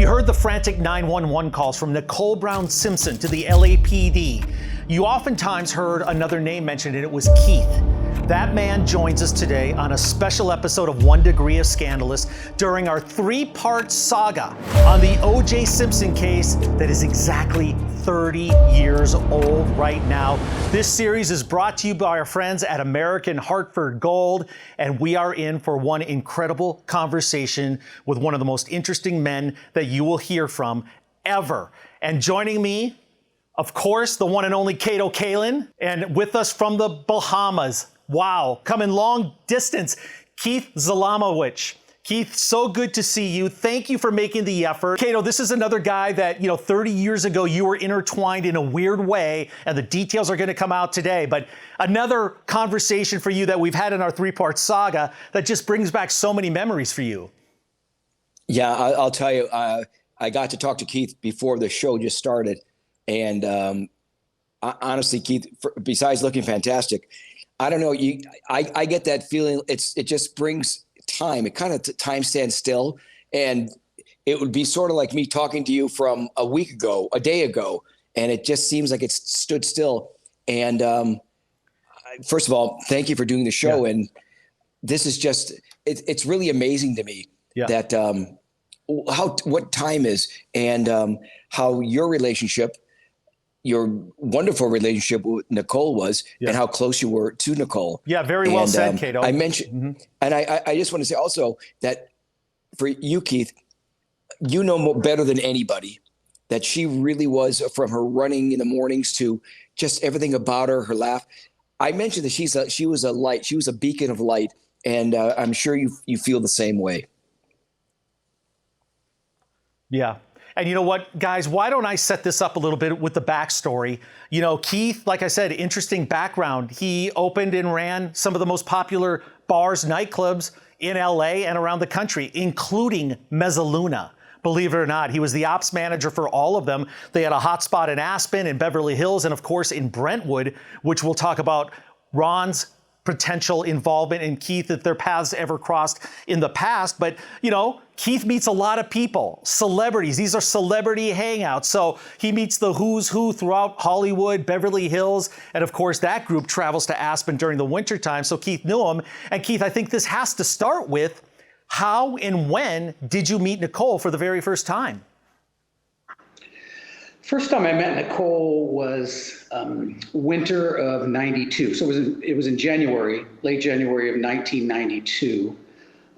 you heard the frantic 911 calls from Nicole Brown Simpson to the LAPD, you oftentimes heard another name mentioned, and it was Keith. That man joins us today on a special episode of 1 Degree of Scandalous during our 3-part saga on the O.J. Simpson case that is exactly 30 years old right now. This series is brought to you by our friends at American Hartford Gold, and we are in for one incredible conversation with one of the most interesting men that you will hear from ever. And joining me, of course, the one and only Kato Kalin, and with us from the Bahamas, wow, coming long distance, Keith Zalomowicz. Keith, so good to see you. Thank you for making the effort. Kato, this is another guy that, 30 years ago, you were intertwined in a weird way, and the details are going to come out today. But another conversation for you that we've had in our 3-part saga that just brings back so many memories for you. Yeah, I'll tell you, I got to talk to Keith before the show just started. And honestly, Keith, besides looking fantastic, I don't know. I get that feeling. It just brings time. It kind of time stands still, and it would be sort of like me talking to you from a week ago, a day ago, and it just seems like it's stood still. And first of all, thank you for doing the show. Yeah. And this is just it's really amazing to me that what time is and how your relationship. Your wonderful relationship with Nicole was, and how close you were to Nicole. Yeah, very well said, Kato. I mentioned, and I just want to say also that for you, Keith, you know better than anybody that she really was, from her running in the mornings to just everything about her, her laugh. I mentioned that she was a light, she was a beacon of light, and I'm sure you feel the same way. Yeah. And you know what, guys, why don't I set this up a little bit with the backstory? Keith, like I said, interesting background. He opened and ran some of the most popular bars, nightclubs in LA and around the country, including Mesaluna. Believe it or not, he was the ops manager for all of them. They had a hot spot in Aspen, in Beverly Hills, and of course in Brentwood, which we'll talk about Ron's potential involvement in Keith if their paths ever crossed in the past. But, Keith meets a lot of people, celebrities. These are celebrity hangouts. So he meets the who's who throughout Hollywood, Beverly Hills. And of course, that group travels to Aspen during the wintertime. So Keith knew him. And Keith, I think this has to start with how and when did you meet Nicole for the very first time? First time I met Nicole was winter of '92. So it was in January, late January of 1992.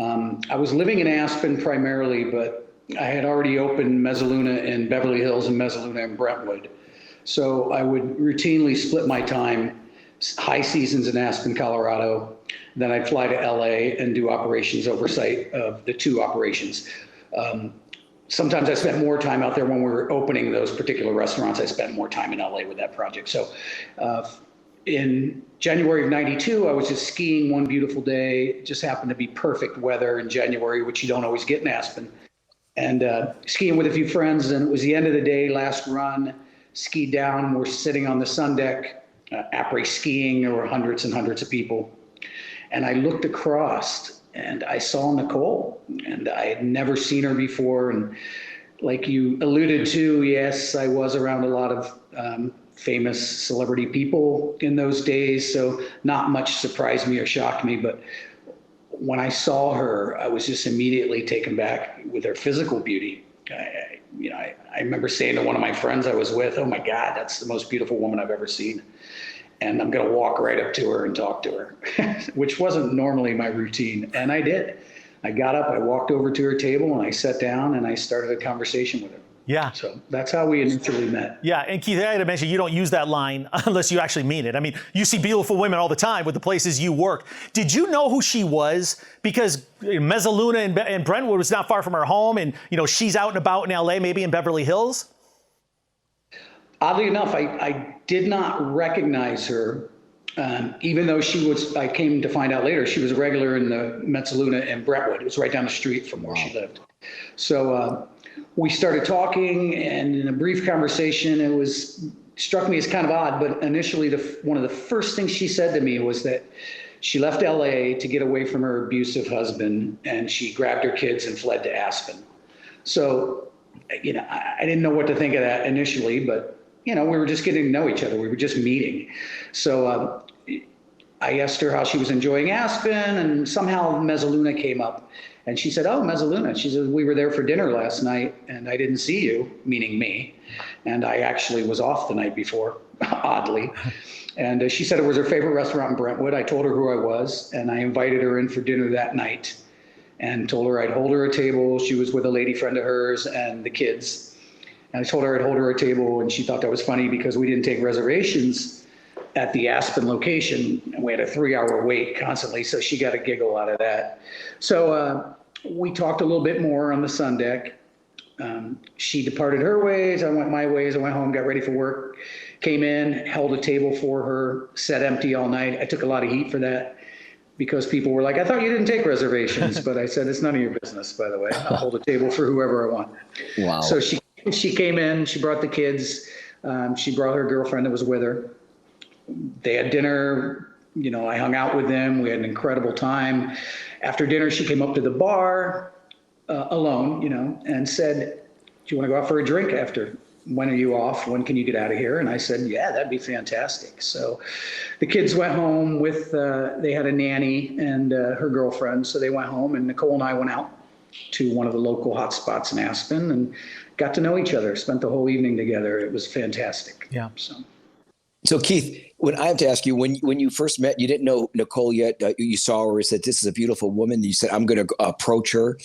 I was living in Aspen primarily, but I had already opened Mesaluna in Beverly Hills and Mesaluna in Brentwood. So I would routinely split my time, high seasons in Aspen, Colorado. Then I'd fly to LA and do operations oversight of the 2 operations. Sometimes I spent more time out there when we were opening those particular restaurants. I spent more time in LA with that project. So in January of '92, I was just skiing one beautiful day. It just happened to be perfect weather in January, which you don't always get in Aspen. And skiing with a few friends, and it was the end of the day, last run, skied down. We're sitting on the sun deck, après skiing. There were hundreds and hundreds of people. And I looked across and I saw Nicole, and I had never seen her before. And like you alluded to, yes, I was around a lot of famous celebrity people in those days, so not much surprised me or shocked me. But when I saw her, I was just immediately taken back with her physical beauty. I remember saying to one of my friends I was with, "Oh my God, that's the most beautiful woman I've ever seen. And I'm going to walk right up to her and talk to her," which wasn't normally my routine. And I did. I got up, I walked over to her table, and I sat down and I started a conversation with her. Yeah. So that's how we initially met. Yeah. And Keith, I had to mention, you don't use that line unless you actually mean it. I mean, you see beautiful women all the time with the places you work. Did you know who she was? Because Mesaluna and Brentwood was not far from her home. And, she's out and about in LA, maybe in Beverly Hills. Oddly enough, I did not recognize her, even though I came to find out later, she was a regular in the Mesaluna and Brentwood. It was right down the street from where she lived. So we started talking, and in a brief conversation, struck me as kind of odd, but initially one of the first things she said to me was that she left LA to get away from her abusive husband, and she grabbed her kids and fled to Aspen. So I didn't know what to think of that initially, but, we were just getting to know each other. We were just meeting. So I asked her how she was enjoying Aspen, and somehow Mesaluna came up. And she said, "Oh, Mesaluna." She said, "We were there for dinner last night, and I didn't see you," meaning me. And I actually was off the night before, oddly. And she said it was her favorite restaurant in Brentwood. I told her who I was, and I invited her in for dinner that night and told her I'd hold her a table. She was with a lady friend of hers and the kids. And I told her I'd hold her a table, and she thought that was funny because we didn't take reservations at the Aspen location, and we had a 3-hour wait constantly, so she got a giggle out of that. So we talked a little bit more on the sun deck. She departed her ways, I went my ways. I went home, got ready for work, came in, held a table for her, sat empty all night. I took a lot of heat for that because people were like, "I thought you didn't take reservations." But I said, "It's none of your business, by the way. I'll hold a table for whoever I want." Wow. So she came in, she brought the kids, she brought her girlfriend that was with her. They had dinner, I hung out with them. We had an incredible time. After dinner, she came up to the bar alone, and said, "Do you want to go out for a drink after? When are you off? When can you get out of here?" And I said, "Yeah, that'd be fantastic." So the kids went home with, they had a nanny and her girlfriend. So they went home, and Nicole and I went out to one of the local hot spots in Aspen and got to know each other, spent the whole evening together. It was fantastic. Yeah. So Keith, when I have to ask you, when you first met, you didn't know Nicole yet. You saw her, you said, "This is a beautiful woman." You said, "I'm going to approach her."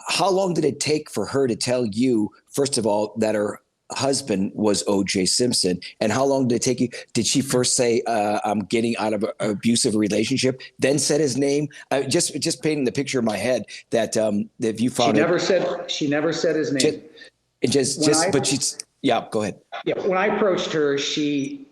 How long did it take for her to tell you, first of all, that her husband was O.J. Simpson? And how long did it take you? Did she first say, "I'm getting out of an abusive relationship," then said his name? Just painting the picture in my head that if you found she never said his name. Yeah, go ahead. Yeah, when I approached her, she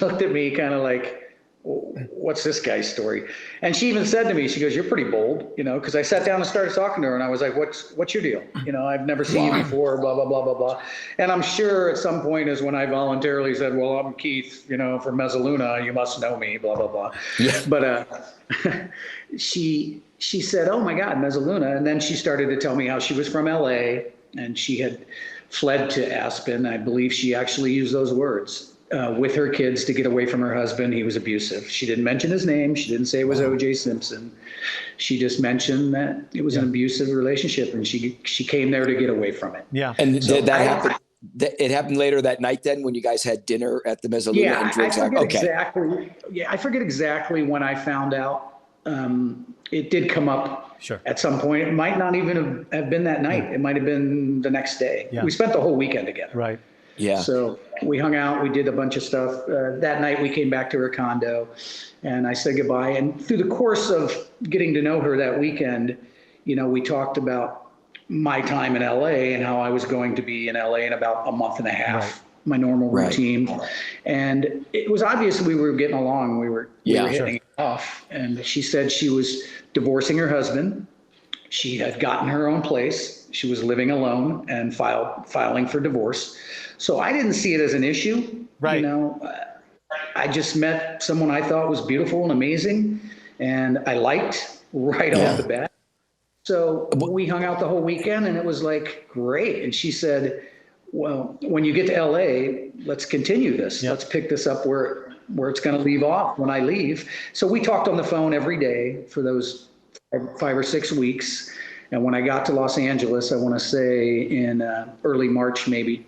looked at me kind of like, "What's this guy's story?" And she even said to me, she goes, "You're pretty bold," because I sat down and started talking to her, and I was like, what's your deal? I've never seen you before, blah, blah, blah, blah, blah. And I'm sure at some point is when I voluntarily said, "Well, I'm Keith, from Mesaluna, you must know me, blah, blah, blah." Yeah. But she said, "Oh my God, Mesaluna." And then she started to tell me how she was from LA and she had fled to Aspen. I believe she actually used those words. With her kids to get away from her husband. He was abusive. She didn't mention his name. She didn't say it was O.J. Simpson. She just mentioned that it was an abusive relationship, and she came there to get away from it. Yeah. And did that happen? It happened later that night then when you guys had dinner at the Mesaluna and drinks? Exactly. Yeah, I forget exactly when I found out. It did come up at some point. It might not even have been that night. It might have been the next day. Yeah. We spent the whole weekend together. Right. Yeah. So we hung out, we did a bunch of stuff. That night we came back to her condo and I said goodbye. And through the course of getting to know her that weekend, we talked about my time in LA and how I was going to be in LA in about a month and a half, my normal routine. And it was obvious we were getting along. We were hitting it off. And she said she was divorcing her husband. She had gotten her own place. She was living alone and filing for divorce. So I didn't see it as an issue. Right. I just met someone I thought was beautiful and amazing and I liked right off the bat. So we hung out the whole weekend and it was like, great. And she said, "Well, when you get to LA, let's continue this. Let's pick this up where it's going to leave off when I leave." So we talked on the phone every day for those 5 or 6 weeks. And when I got to Los Angeles, I want to say in early March, maybe,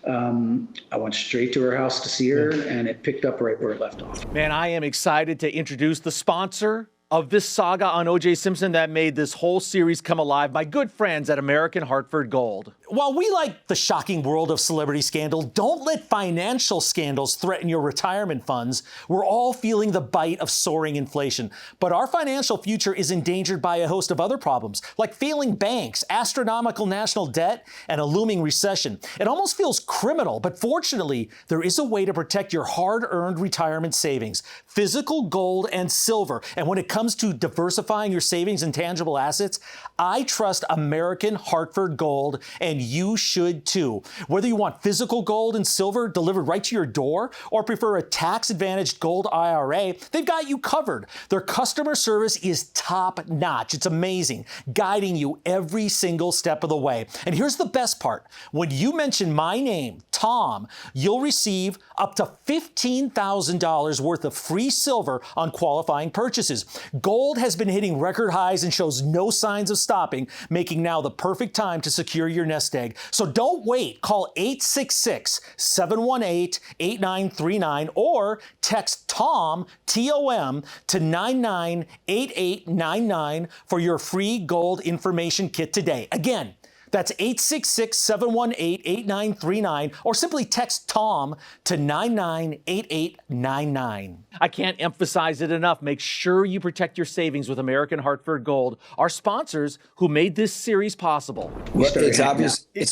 I went straight to her house to see her, and it picked up right where it left off. Man, I am excited to introduce the sponsor of this saga on O.J. Simpson that made this whole series come alive, my good friends at American Hartford Gold. While we like the shocking world of celebrity scandal, don't let financial scandals threaten your retirement funds. We're all feeling the bite of soaring inflation, but our financial future is endangered by a host of other problems, like failing banks, astronomical national debt, and a looming recession. It almost feels criminal, but fortunately, there is a way to protect your hard-earned retirement savings, physical gold and silver. And when it comes comes to diversifying your savings and tangible assets, I trust American Hartford Gold, and you should too. Whether you want physical gold and silver delivered right to your door or prefer a tax-advantaged gold IRA, they've got you covered. Their customer service is top-notch. It's amazing, guiding you every single step of the way. And here's the best part. When you mention my name, Tom, you'll receive up to $15,000 worth of free silver on qualifying purchases. Gold has been hitting record highs and shows no signs of stopping, making now the perfect time to secure your nest egg. So don't wait. Call 866-718-8939 or text TOM, T-O-M, to 998899 for your free gold information kit today. Again, that's 866-718-8939 or simply text TOM to 998899. I can't emphasize it enough. Make sure you protect your savings with American Hartford Gold, our sponsors who made this series possible. Well, it's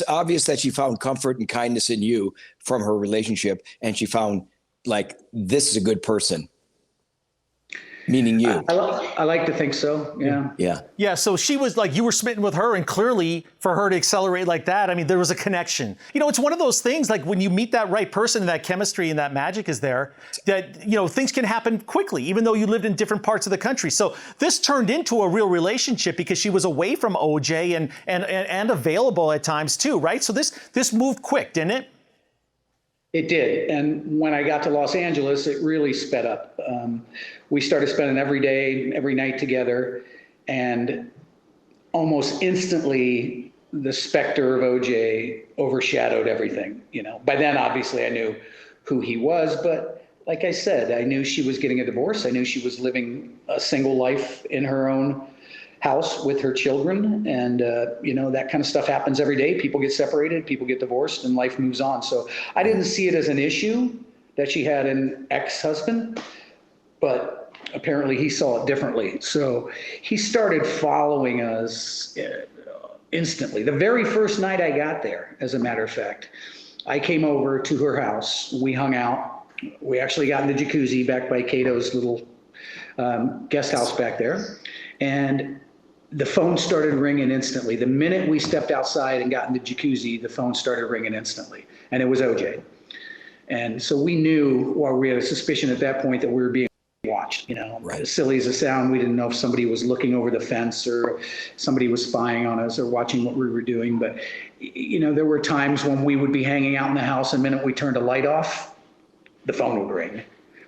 obvious that she found comfort and kindness in you from her relationship, and she found, like, this is a good person. Meaning you. I like to think so. Yeah. Yeah. Yeah. So she was like, you were smitten with her, and clearly for her to accelerate like that, I mean, there was a connection. You know, it's one of those things, like when you meet that right person and that chemistry and that magic is there, that, you know, things can happen quickly, even though you lived in different parts of the country. So this turned into a real relationship because she was away from OJ and available at times too, right? So this moved quick, didn't it? It did. And when I got to Los Angeles, it really sped up. We started spending every day, every night together. And almost instantly, the specter of OJ overshadowed everything. You know, by then, obviously, I knew who he was. But like I said, I knew she was getting a divorce. I knew she was living a single life in her own house with her children. And, you know, that kind of stuff happens every day. People get separated, people get divorced, and life moves on. So I didn't see it as an issue that she had an ex-husband, but apparently he saw it differently. So he started following us instantly. The very first night I got there, as a matter of fact, I came over to her house. We hung out. We actually got in the jacuzzi back by Cato's little guest house back there. And the phone started ringing instantly. The minute we stepped outside and got in the jacuzzi, the phone started ringing instantly. And it was OJ. And so we knew, or we had a suspicion at that point, that we were being watched. You know, right. As silly as it sounds, we didn't know if somebody was looking over the fence or somebody was spying on us or watching what we were doing. But, you know, there were times when we would be hanging out in the house, and the minute we turned a light off, the phone would ring.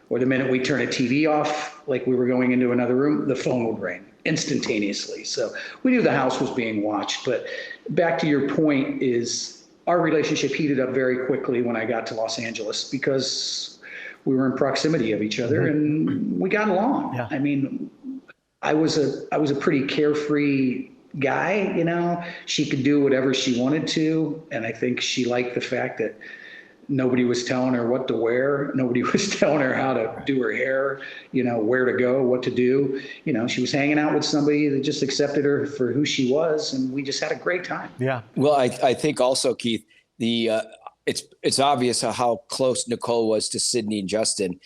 Or the minute we turned a TV off, like we were going into another room, the phone would ring instantaneously. So we knew the house was being watched. But back to your point, is our relationship heated up very quickly when I got to Los Angeles because we were in proximity of each other and we got along. Yeah. I mean, I was a pretty carefree guy, you know. She could do whatever she wanted to, and I think she liked the fact that nobody was telling her what to wear. Nobody was telling her how to do her hair, you know, where to go, what to do. You know, she was hanging out with somebody that just accepted her for who she was, and we just had a great time. Yeah. Well, I think also, Keith, it's obvious how close Nicole was to Sydney and Justin.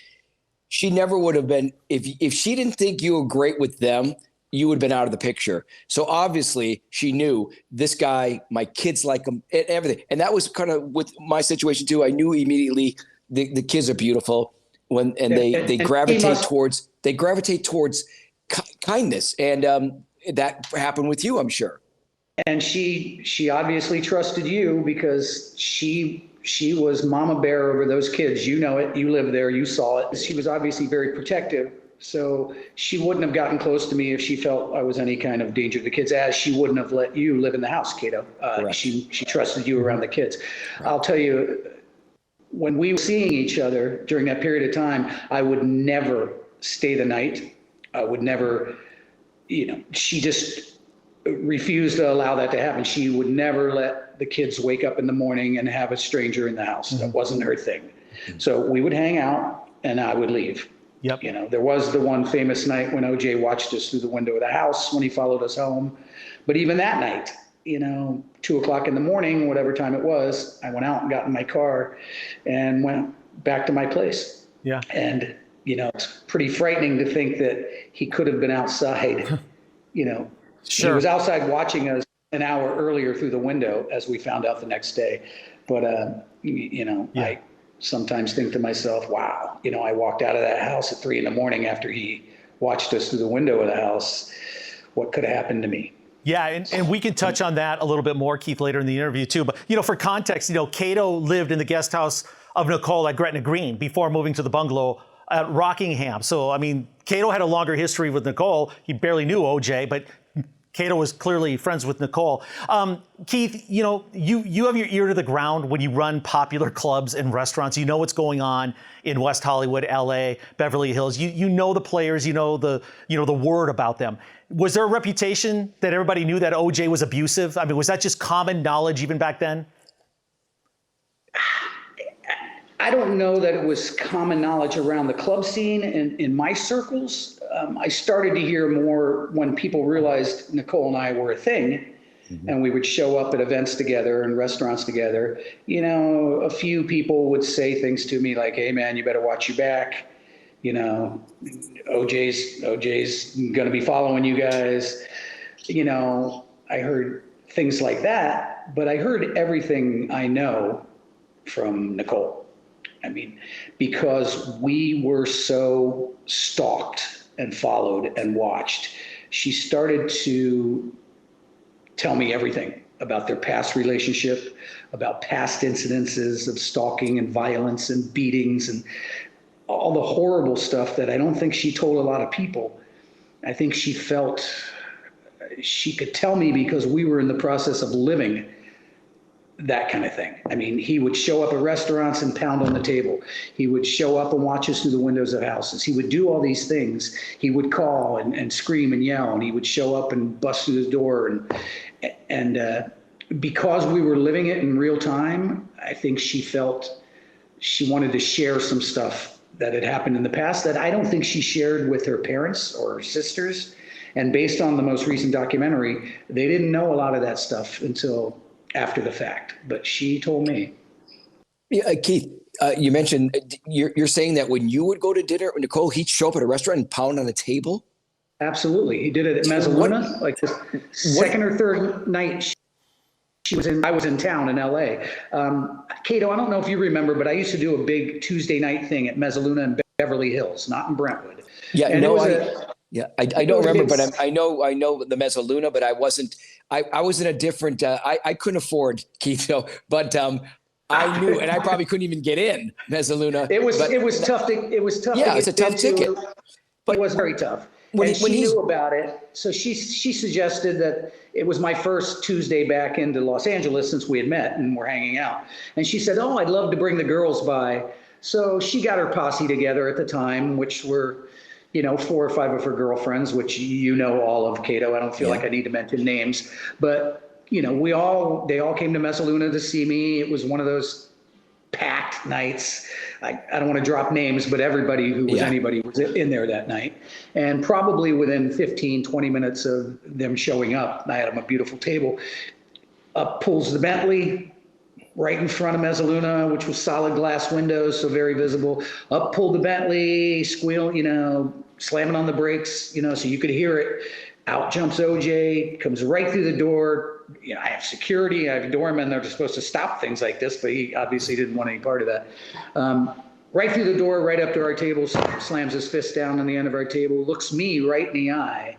She never would have been, if she didn't think you were great with them, you would have been out of the picture. So obviously she knew this guy, my kids like him, and everything. And that was kind of with my situation too. I knew immediately the kids are beautiful they gravitate towards kindness. And that happened with you, I'm sure. And she obviously trusted you because she was mama bear over those kids. You know it, you lived there, you saw it. She was obviously very protective. So she wouldn't have gotten close to me if she felt I was any kind of danger to the kids, as she wouldn't have let you live in the house, Cato. She trusted you around the kids. Right. I'll tell you, when we were seeing each other during that period of time, I would never stay the night. I would never, you know, she just refused to allow that to happen. She would never let the kids wake up in the morning and have a stranger in the house. Mm-hmm. That wasn't her thing. Mm-hmm. So we would hang out and I would leave. Yep. You know, there was the one famous night when OJ watched us through the window of the house when he followed us home. But even that night, you know, 2:00 in the morning, whatever time it was, I went out and got in my car and went back to my place. Yeah. And It's pretty frightening to think that he could have been outside, He Sure. was outside watching us an hour earlier through the window, as we found out the next day. But, I sometimes think to myself, wow, I walked out of that house at 3 a.m. after he watched us through the window of the house. What could have happened to me? Yeah, and we can touch on that a little bit more, Keith, later in the interview too. But for context, Cato lived in the guest house of Nicole at Gretna Green before moving to the bungalow at Rockingham. So I mean, Cato had a longer history with Nicole. He barely knew OJ, but Cato was clearly friends with Nicole. Keith, you have your ear to the ground when you run popular clubs and restaurants. You know what's going on in West Hollywood, LA, Beverly Hills. You know the players. You know the word about them. Was there a reputation that everybody knew that OJ was abusive? I mean, was that just common knowledge even back then? I don't know that it was common knowledge around the club scene in my circles. I started to hear more when people realized Nicole and I were a thing, and we would show up at events together and restaurants together. A few people would say things to me like, "Hey, man, you better watch your back. OJ's going to be following you guys." I heard things like that, but I heard everything I know from Nicole. I mean, because we were so stalked and followed and watched, she started to tell me everything about their past relationship, about past incidences of stalking and violence and beatings and all the horrible stuff that I don't think she told a lot of people. I think she felt she could tell me because we were in the process of living that kind of thing. I mean, he would show up at restaurants and pound on the table. He would show up and watch us through the windows of houses. He would do all these things. He would call and scream and yell, and he would show up and bust through the door. And because we were living it in real time, I think she felt she wanted to share some stuff that had happened in the past that I don't think she shared with her parents or her sisters. And based on the most recent documentary, they didn't know a lot of that stuff until after the fact, but she told me. Yeah, Keith, you mentioned you're saying that when you would go to dinner with Nicole, he'd show up at a restaurant and pound on a table? Absolutely. He did it at Mesaluna, like the second or third night I was in town in LA. Cato, I don't know if you remember, but I used to do a big Tuesday night thing at Mesaluna in Beverly Hills, not in Brentwood. Yeah, and I don't remember, but I know the Mesaluna, but I wasn't. I was in a different. I couldn't afford Keith, though, but I knew, and I probably couldn't even get in Mesaluna. It was tough. It was tough. Yeah, it's a tough ticket. But it was very tough. When she knew about it, so she suggested that it was my first Tuesday back into Los Angeles since we had met and were hanging out. And she said, "Oh, I'd love to bring the girls by." So she got her posse together at the time, which were, 4 or 5 of her girlfriends, which all of, Cato. I don't feel like I need to mention names, but they all came to Mesaluna to see me. It was one of those packed nights. I don't want to drop names, but everybody who was anybody was in there that night. And probably within 15, 20 minutes of them showing up, I had them a beautiful table. Up pulls the Bentley right in front of Mesaluna, which was solid glass windows, so very visible. Up pulled the Bentley, squeal, slamming on the brakes, so you could hear it. Out jumps OJ, comes right through the door. I have security, I have doormen that are supposed to stop things like this, but he obviously didn't want any part of that. Right through the door, right up to our table, slams his fist down on the end of our table, looks me right in the eye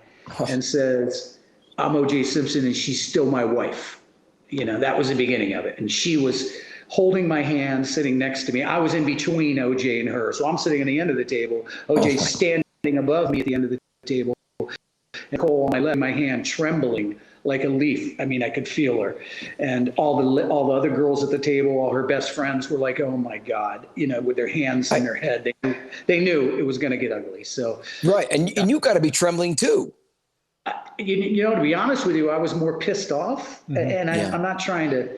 and says, "I'm OJ Simpson and she's still my wife." That was the beginning of it. And she was holding my hand, sitting next to me. I was in between OJ and her. So I'm sitting on the end of the table. OJ's standing above me at the end of the table. Nicole on my left, my hand trembling like a leaf. I mean, I could feel her. And all the other girls at the table, all her best friends were like, "Oh my God," with their hands in their head. They knew it was going to get ugly. So right. And you got to be trembling too. To be honest with you, I was more pissed off, and I'm not trying to,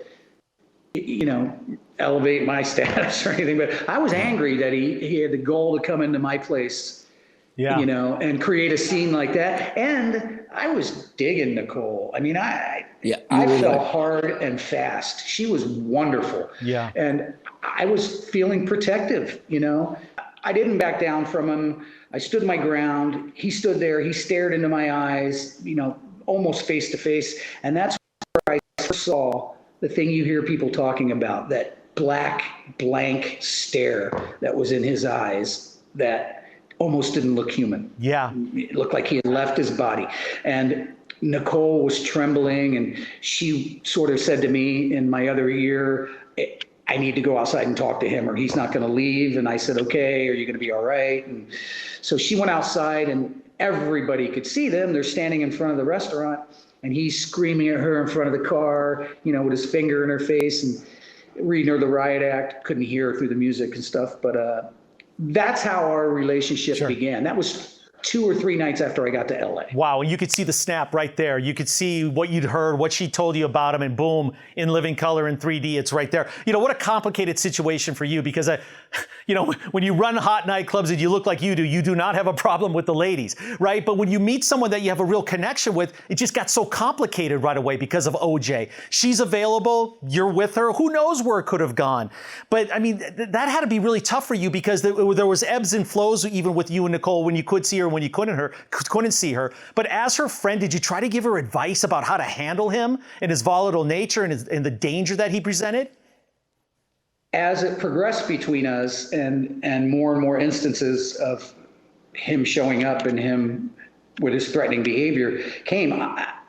elevate my status or anything, but I was angry that he had the goal to come into my place, and create a scene like that. And I was digging Nicole. I mean, I fell hard and fast. She was wonderful. Yeah. And I was feeling protective, I didn't back down from him. I stood my ground. He stood there. He stared into my eyes, almost face to face. And that's where I first saw the thing you hear people talking about, that black, blank stare that was in his eyes that almost didn't look human. Yeah. It looked like he had left his body. And Nicole was trembling, and she sort of said to me in my other ear, I need to go outside and talk to him or he's not going to leave. And I said, okay, are you going to be all right? And so she went outside and everybody could see them. They're standing in front of the restaurant and he's screaming at her in front of the car, with his finger in her face and reading her the riot act. Couldn't hear her through the music and stuff. But that's how our relationship began. That was 2 or 3 nights after I got to LA. Wow, and you could see the snap right there. You could see what you'd heard, what she told you about him, and boom, in living color in 3D, it's right there. What a complicated situation for you, because when you run hot nightclubs and you look like you do not have a problem with the ladies, right? But when you meet someone that you have a real connection with, it just got so complicated right away because of OJ. She's available, you're with her, who knows where it could have gone. But I mean, that had to be really tough for you because there was ebbs and flows even with you and Nicole when you could see her, when you couldn't see her. But as her friend, did you try to give her advice about how to handle him and his volatile nature and the danger that he presented? As it progressed between us and more instances of him showing up and him with his threatening behavior came,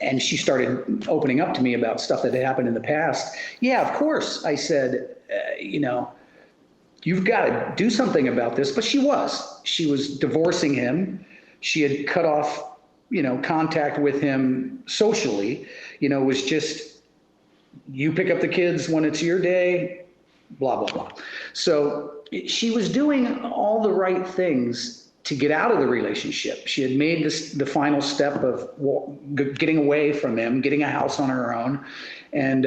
and she started opening up to me about stuff that had happened in the past. Yeah, of course, I said, you've got to do something about this. But she was divorcing him. She had cut off, contact with him socially. It was just, you pick up the kids when it's your day, blah, blah, blah. So she was doing all the right things to get out of the relationship. She had made the final step of getting away from him, getting a house on her own. And,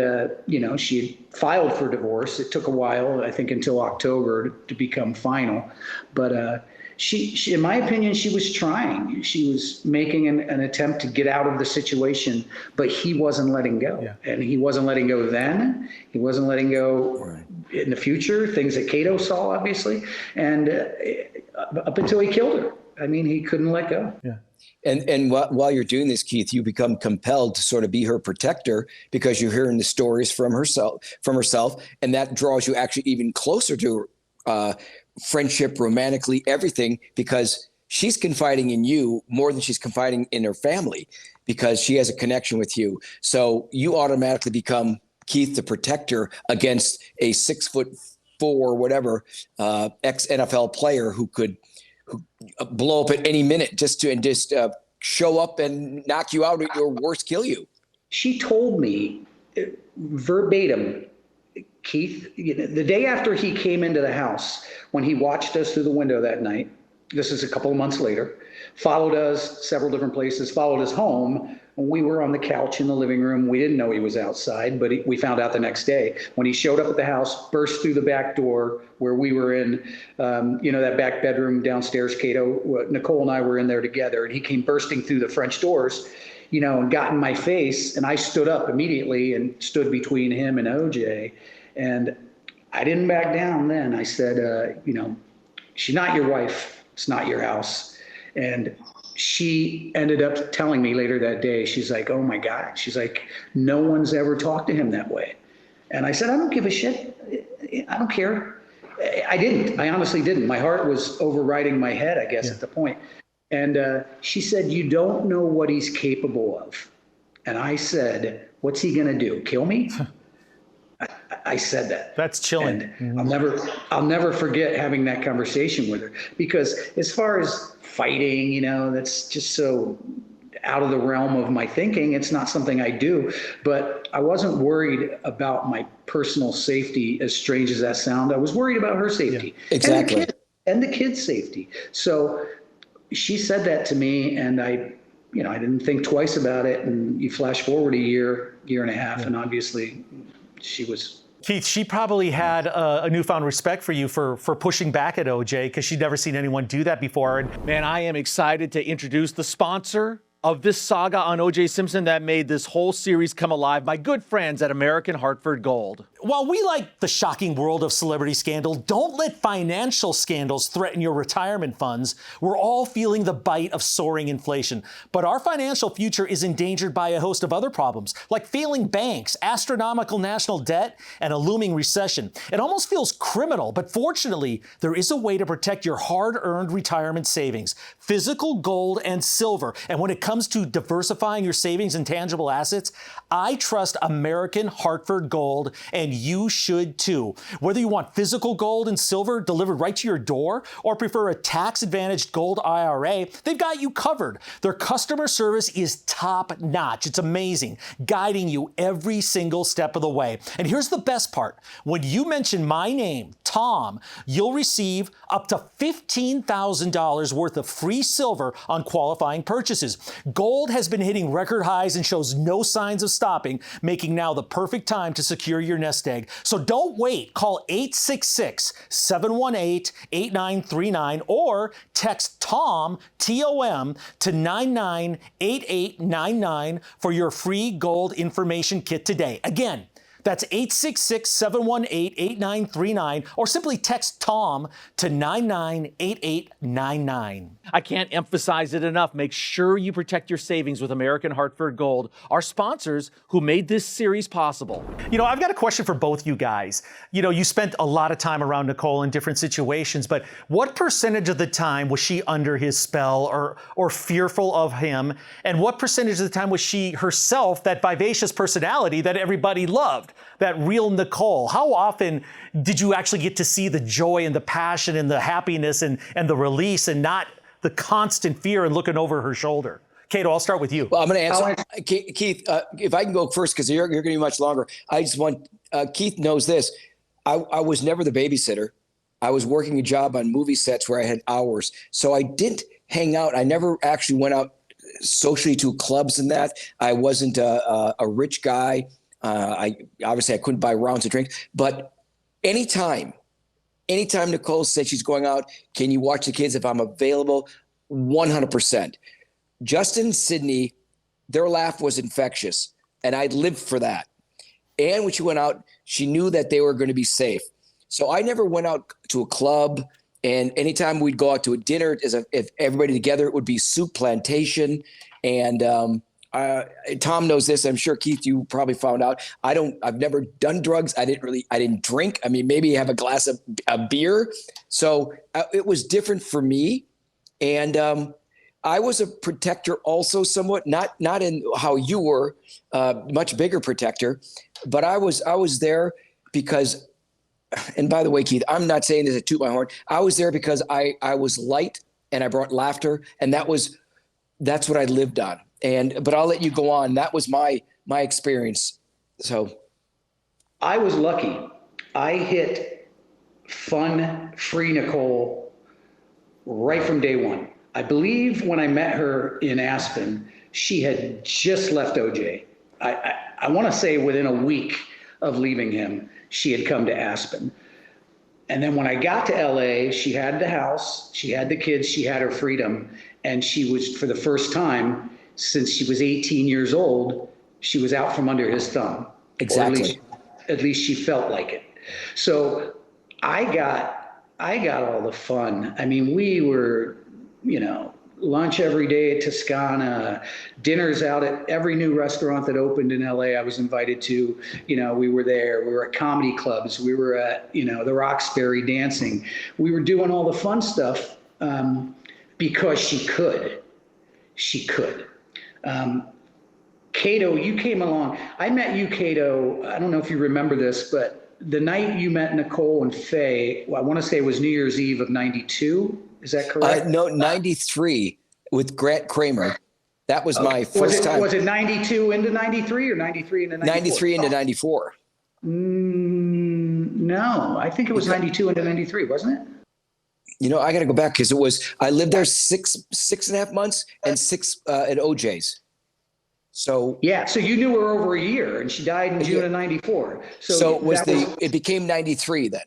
she had filed for divorce. It took a while, I think until October to become final. But she, in my opinion, she was trying. She was making an attempt to get out of the situation, but he wasn't letting go. Yeah. And he wasn't letting go then. He wasn't letting go in the future, things that Cato saw, obviously. And up until he killed her. I mean, he couldn't let go. Yeah. And while you're doing this, Keith, you become compelled to sort of be her protector because you're hearing the stories from herself, and that draws you actually even closer to friendship, romantically, everything, because she's confiding in you more than she's confiding in her family because she has a connection with you. So you automatically become Keith, the protector, against a 6'4" whatever ex-NFL player who could blow up at any minute just show up and knock you out or worse, kill you. She told me verbatim, Keith, the day after he came into the house, when he watched us through the window that night, this is a couple of months later, followed us several different places, followed us home. We were on the couch in the living room. We didn't know he was outside, but we found out the next day when he showed up at the house, burst through the back door where we were in, that back bedroom downstairs. Cato, Nicole and I were in there together, and he came bursting through the French doors, and got in my face. And I stood up immediately and stood between him and OJ. And I didn't back down then. I said, she's not your wife. It's not your house. And she ended up telling me later that day, she's like, oh my God. She's like, no one's ever talked to him that way. And I said, I don't give a shit. I don't care. I didn't. I honestly didn't. My heart was overriding my head, I guess, at the point. And she said, you don't know what he's capable of. And I said, what's he going to do? Kill me? I said that. That's chilling. And I'll never forget having that conversation with her, because as far as fighting, that's just so out of the realm of my thinking. It's not something I do, but I wasn't worried about my personal safety, as strange as that sounds. I was worried about her safety. Yeah, exactly. And the kids' safety. So she said that to me, and I didn't think twice about it. And you flash forward a year and a half, and obviously she was. Keith, she probably had a newfound respect for you for pushing back at OJ, because she'd never seen anyone do that before. And man, I am excited to introduce the sponsor of this saga on O.J. Simpson that made this whole series come alive, my good friends at American Hartford Gold. While we like the shocking world of celebrity scandal, don't let financial scandals threaten your retirement funds. We're all feeling the bite of soaring inflation, but our financial future is endangered by a host of other problems, like failing banks, astronomical national debt, and a looming recession. It almost feels criminal, but fortunately, there is a way to protect your hard-earned retirement savings: physical gold and silver. And when it comes to diversifying your savings and tangible assets, I trust American Hartford Gold, and you should too. Whether you want physical gold and silver delivered right to your door or prefer a tax-advantaged gold IRA, they've got you covered. Their customer service is top-notch. It's amazing, guiding you every single step of the way. And here's the best part. When you mention my name, Tom, you'll receive up to $15,000 worth of free silver on qualifying purchases. Gold has been hitting record highs and shows no signs of stopping, making now the perfect time to secure your nest egg. So don't wait. Call 866-718-8939 or text TOM, T-O-M, to 998899 for your free gold information kit today. Again, that's 866-718-8939, or simply text TOM to 998899. I can't emphasize it enough. Make sure you protect your savings with American Hartford Gold, our sponsors who made this series possible. You know, I've got a question for both you guys. You know, you spent a lot of time around Nicole in different situations, but what percentage of the time was she under his spell or fearful of him? And what percentage of the time was she herself that vivacious personality that everybody loved? That real Nicole? How often did you actually get to see the joy and the passion and the happiness and the release, and not the constant fear and looking over her shoulder? Cato, I'll start with you. Well, I'm going to answer. Keith, if I can go first, because you're going to be much longer. I just want, Keith knows this. I was never the babysitter. I was working a job on movie sets where I had hours. So I didn't hang out. I never actually went out socially to clubs and that. I wasn't a rich guy. I couldn't buy rounds of drinks, but anytime Nicole said she's going out, can you watch the kids if I'm available? 100%. Justin, Sydney, their laugh was infectious, and I lived for that. And when she went out, she knew that they were going to be safe. So I never went out to a club, and anytime we'd go out to a dinner, if everybody together, it would be soup plantation. And Tom knows this. I'm sure, Keith, you probably found out. I've never done drugs. I didn't drink. I mean, maybe have a glass of a beer. So it was different for me. And I was a protector also somewhat, not in how you were, much bigger protector, but I was there because, and by the way, Keith, I'm not saying this to toot my horn. I was there because I was light and I brought laughter, and that's what I lived on. But I'll let you go on. That was my experience. So I was lucky. I hit fun, free Nicole right from day one. I believe when I met her in Aspen, she had just left OJ. I want to say within a week of leaving him, she had come to Aspen. And then when I got to LA, she had the house, she had the kids, she had her freedom. And she was, for the first time since she was 18 years old, she was out from under his thumb. Exactly. At least she felt like it. So I got all the fun. I mean, we were, lunch every day at Toscana, dinners out at every new restaurant that opened in LA I was invited to. We were there. We were at comedy clubs. We were at, the Roxbury dancing. We were doing all the fun stuff because she could. She could. Cato, you came along. I met you, Cato. I don't know if you remember this, but the night you met Nicole and Faye, I want to say it was New Year's Eve of '92. Is that correct? No, 93 with Grant Kramer. That was my first time. Was it 92 into 93 or 93 into 94? 93 into 94. No, I think it was 92 into 93, wasn't it? I got to go back because I lived there 6.5 months and 6 at OJ's. So yeah, so you knew her over a year, and she died in June of '94. So it became 93 then.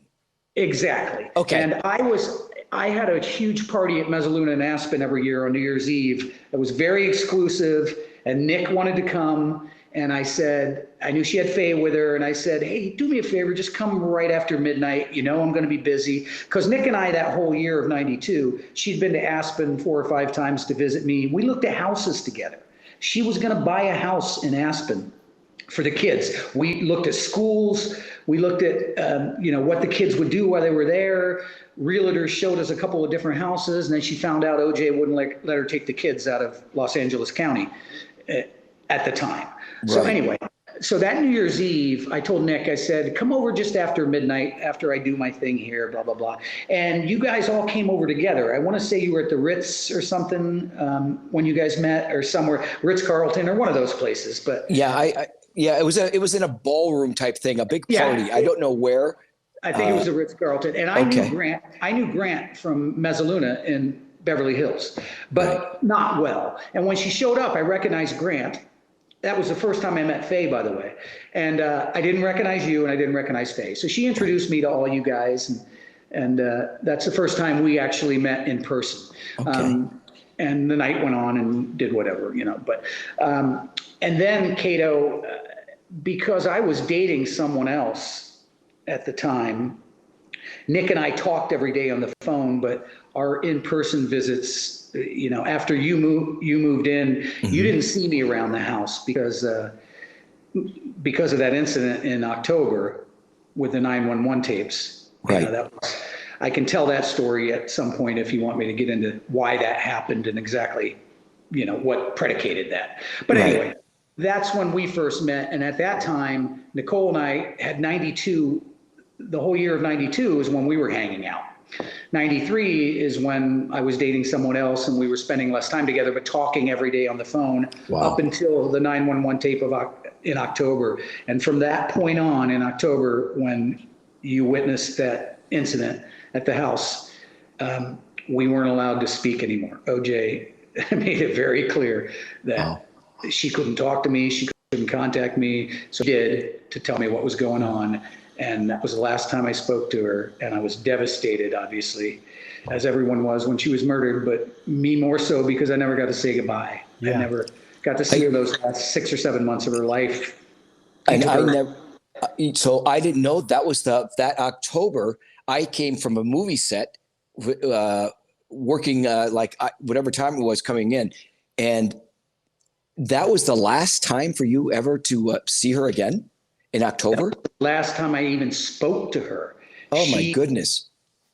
Exactly. Okay. And I was I had a huge party at Mesaluna in Aspen every year on New Year's Eve. It was very exclusive, and Nick wanted to come. And I said, I knew she had Faye with her, and I said, hey, do me a favor, just come right after midnight. You know I'm going to be busy. Because Nick and I, that whole year of 92, she'd been to Aspen 4 or 5 times to visit me. We looked at houses together. She was going to buy a house in Aspen for the kids. We looked at schools. We looked at, what the kids would do while they were there. Realtors showed us a couple of different houses, and then she found out OJ wouldn't let her take the kids out of Los Angeles County at the time. So anyway, so that New Year's Eve, I told Nick, I said, come over just after midnight, after I do my thing here, blah, blah, blah. And you guys all came over together. I want to say you were at the Ritz or something when you guys met, or somewhere, Ritz-Carlton or one of those places. But yeah, it was in a ballroom type thing, a big party. I don't know where. I think it was the Ritz-Carlton. And I knew Grant from Mesaluna in Beverly Hills, but not well. And when she showed up, I recognized Grant. That was the first time I met Faye, by the way. And I didn't recognize you, and I didn't recognize Faye. So she introduced me to all you guys, and that's the first time we actually met in person. Okay. And the night went on and did whatever, But and then Cato, because I was dating someone else at the time, Nick and I talked every day on the phone, but our in-person visits, after you moved in, you didn't see me around the house because of that incident in October with the 911 tapes. Right. I can tell that story at some point if you want me to get into why that happened and exactly, what predicated that. But anyway, that's when we first met. And at that time, Nicole and I had 92. The whole year of 92 is when we were hanging out. 93 is when I was dating someone else and we were spending less time together, but talking every day on the phone up until the 911 tape in October. And from that point on in October, when you witnessed that incident at the house, we weren't allowed to speak anymore. OJ made it very clear that she couldn't talk to me. She couldn't contact me. So she did to tell me what was going on. And that was the last time I spoke to her. And I was devastated, obviously, as everyone was when she was murdered, but me more so because I never got to say goodbye. I never got to see her those last 6 or 7 months of her life. And so I didn't know that was that October. I came from a movie set, working whatever time it was coming in. And that was the last time for you ever to see her again? In October? Last time I even spoke to her. Oh, my goodness.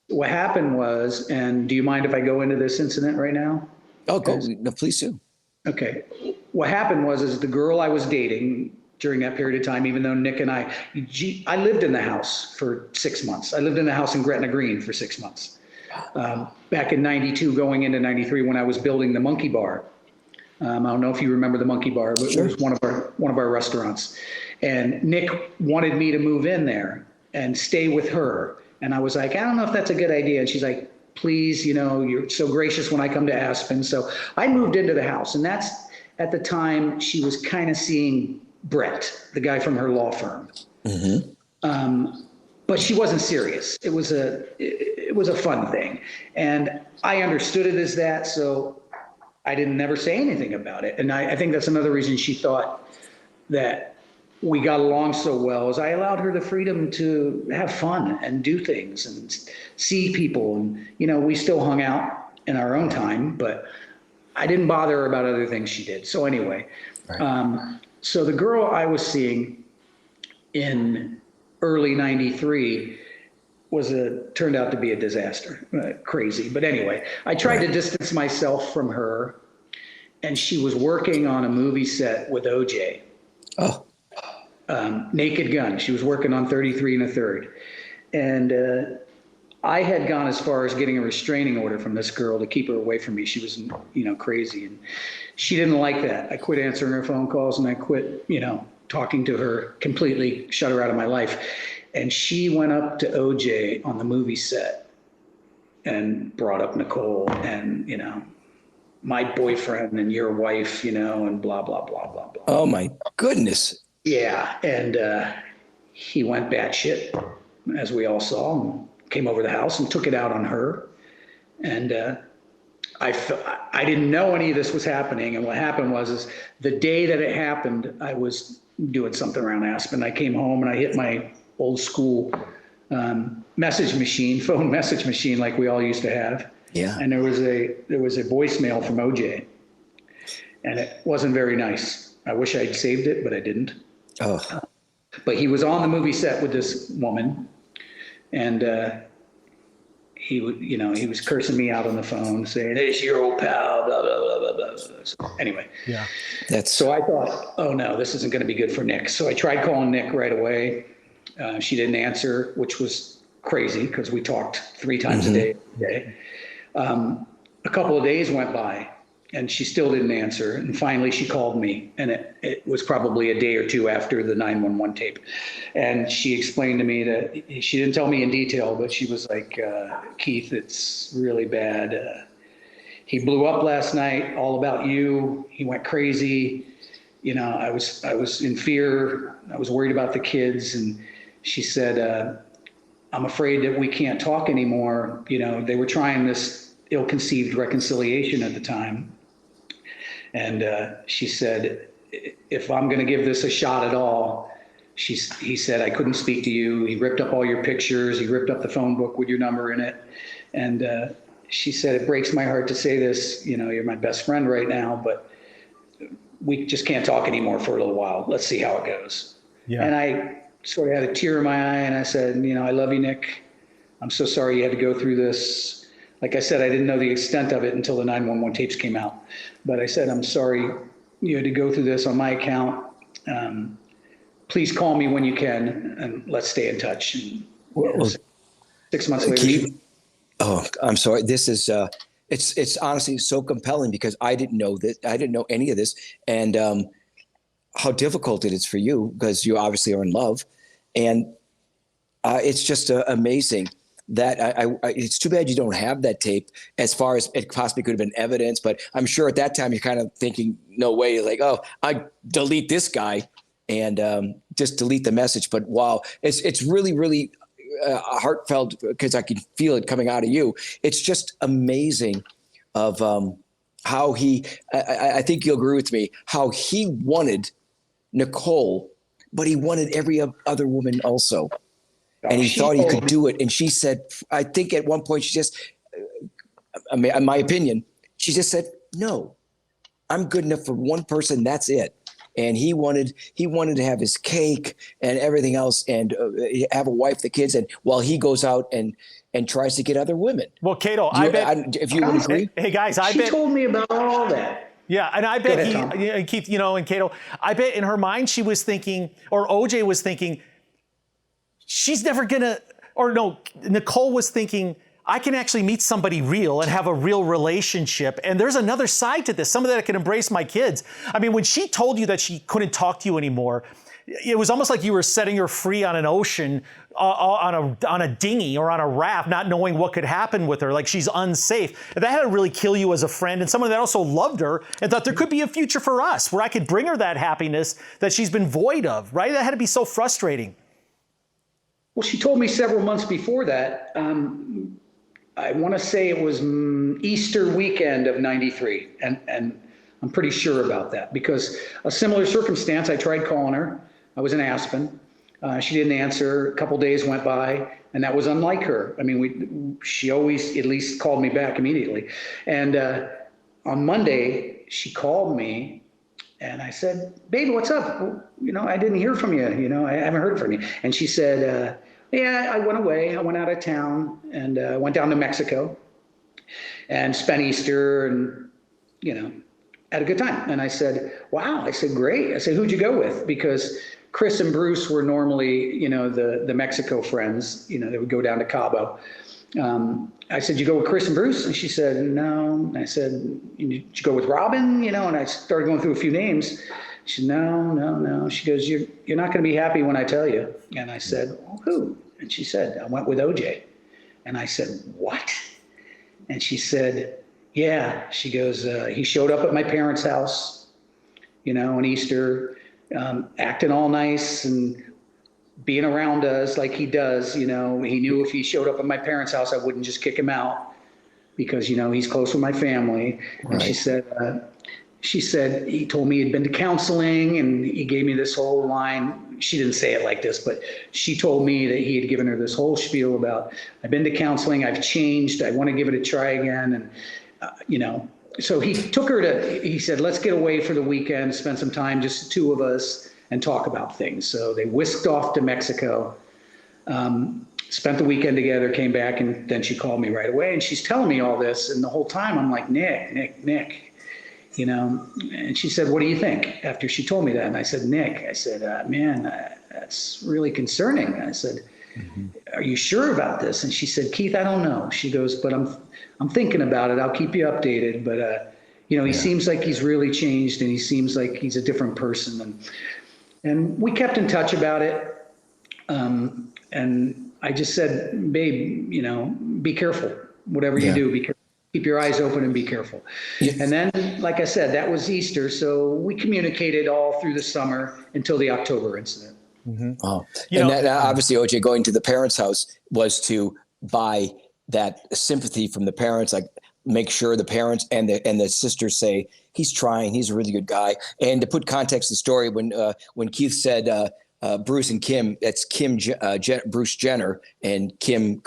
What happened was, and do you mind if I go into this incident right now? Oh, go. No, please do. Okay. What happened was the girl I was dating during that period of time, even though Nick and I lived in the house for 6 months. I lived in the house in Gretna Green for 6 months. Back in 92, going into 93, when I was building the Monkey Bar. I don't know if you remember the Monkey Bar, but it was one of our restaurants. And Nick wanted me to move in there and stay with her. And I was like, I don't know if that's a good idea. And she's like, please, you're so gracious when I come to Aspen. So I moved into the house. And that's at the time she was kind of seeing Brett, the guy from her law firm. Mm-hmm. But she wasn't serious. It was a fun thing. And I understood it as that. So I didn't never say anything about it. And I think that's another reason she thought that we got along so well, is I allowed her the freedom to have fun and do things and see people. And, we still hung out in our own time, but I didn't bother her about other things she did. So anyway, so the girl I was seeing in early 93 turned out to be a disaster, crazy. But anyway, I tried to distance myself from her, and she was working on a movie set with OJ. Naked Gun. She was working on 33 1/3. And I had gone as far as getting a restraining order from this girl to keep her away from me. She was, crazy. And she didn't like that. I quit answering her phone calls, and I quit, talking to her completely, shut her out of my life. And she went up to OJ on the movie set and brought up Nicole and, my boyfriend and your wife, and blah, blah, blah, blah, blah. Oh, my goodness. Yeah. And he went batshit, as we all saw, and came over the house and took it out on her. And I didn't know any of this was happening. And what happened was the day that it happened, I was doing something around Aspen. I came home and I hit my old school message machine, phone message machine, like we all used to have. Yeah. And there was a voicemail from OJ, and it wasn't very nice. I wish I'd saved it, but I didn't. Oh. But he was on the movie set with this woman, and he was cursing me out on the phone, saying, "It's your old pal," blah blah blah blah blah. So anyway, Yeah. so I thought, oh no, this isn't going to be good for Nick. So I tried calling Nick right away. She didn't answer, which was crazy because we talked 3 times a day. A couple of days went by and she still didn't answer. And finally she called me, and it was probably a day or 2 after the 911 tape. And she explained to me that she didn't tell me in detail, but she was like, Keith, it's really bad. He blew up last night, all about you. He went crazy. You know, I was in fear. I was worried about the kids. And she said, I'm afraid that we can't talk anymore. You know, they were trying this ill-conceived reconciliation at the time. And she said, if I'm going to give this a shot at all, he said, I couldn't speak to you. He ripped up all your pictures. He ripped up the phone book with your number in it. And she said, it breaks my heart to say this, you know, you're my best friend right now, but we just can't talk anymore for a little while. Let's see how it goes. Yeah. And I sort of had a tear in my eye, and I said, you know, I love you, Nick. I'm so sorry you had to go through this. Like I said, I didn't know the extent of it until the 911 tapes came out. But I said, I'm sorry you had to go through this on my account. Please call me when you can, and let's stay in touch. And, Well, 6 months later. I'm sorry. This is it's honestly so compelling because I didn't know that. I didn't know any of this, and how difficult it is for you because you obviously are in love, and it's just amazing that it's too bad you don't have that tape as far as it possibly could have been evidence. But I'm sure at that time you're kind of thinking, no way, like, oh, I delete this guy and just delete the message. But wow, it's really, really heartfelt because I can feel it coming out of you. It's just amazing of how I think you'll agree with me, how he wanted Nicole, but he wanted every other woman also. And he thought he could do it. And she said, I think at one point she just, in my opinion, she just said, no, I'm good enough for one person. That's it. And he wanted to have his cake and everything else and have a wife, the kids. And while he goes out and tries to get other women. Well, Cato, I bet if you would agree. Hey guys, I bet she told me about all that. Yeah, and I bet Keith, you know, and Cato, I bet in her mind she was thinking, or OJ was thinking, she's never gonna, or no, Nicole was thinking, I can actually meet somebody real and have a real relationship. And there's another side to this, somebody that can embrace my kids. I mean, when she told you that she couldn't talk to you anymore, it was almost like you were setting her free on an ocean, on a dinghy or on a raft, not knowing what could happen with her, like she's unsafe. And that had to really kill you as a friend and someone that also loved her and thought there could be a future for us where I could bring her that happiness that she's been void of, right? That had to be so frustrating. Well, she told me several months before that. I want to say it was Easter weekend of '93, and I'm pretty sure about that because a similar circumstance. I tried calling her. I was in Aspen. She didn't answer. A couple days went by, and that was unlike her. I mean, she always at least called me back immediately. And on Monday, she called me, and I said, "Baby, what's up? Well, you know, I didn't hear from you. You know, I haven't heard from you." And she said, yeah, I went away. I went out of town and went down to Mexico and spent Easter and, you know, had a good time. And I said, wow. I said, great. I said, who'd you go with? Because Chris and Bruce were normally, you know, the Mexico friends, you know, they would go down to Cabo. I said, you go with Chris and Bruce? And she said, no. And I said, did you go with Robin? You know, and I started going through a few names. She said, no. She goes, you're not going to be happy when I tell you. And I said, well, who? And she said, I went with OJ. And I said, what? And she said, yeah. She goes, he showed up at my parents' house, you know, on Easter, acting all nice and being around us like he does. You know, he knew if he showed up at my parents' house, I wouldn't just kick him out. because, he's close with my family. And she said he told me he'd been to counseling, and he gave me this whole line. She didn't say it like this, but she told me that he had given her this whole spiel about, I've been to counseling, I've changed, I want to give it a try again. And, so he took her he said, let's get away for the weekend, spend some time, just the two of us, and talk about things. So they whisked off to Mexico, spent the weekend together, came back, and then she called me right away. And she's telling me all this. And the whole time I'm like, Nick, and she said, what do you think? After she told me that. And I said, Nick, man, that's really concerning. I said, are you sure about this? And she said, Keith, I don't know. She goes, but I'm thinking about it. I'll keep you updated. But, he seems like he's really changed, and he seems like he's a different person. And we kept in touch about it. And I just said, babe, be careful. Whatever you do, be careful. Keep your eyes open and be careful. Yes. And then, like I said, that was Easter. So we communicated all through the summer until the October incident. Oh, that obviously, OJ, going to the parents' house was to buy that sympathy from the parents, like make sure the parents and the sisters say, he's trying, he's a really good guy. And to put context to the story, when Keith said, Bruce and Kim, that's Bruce Jenner and Kim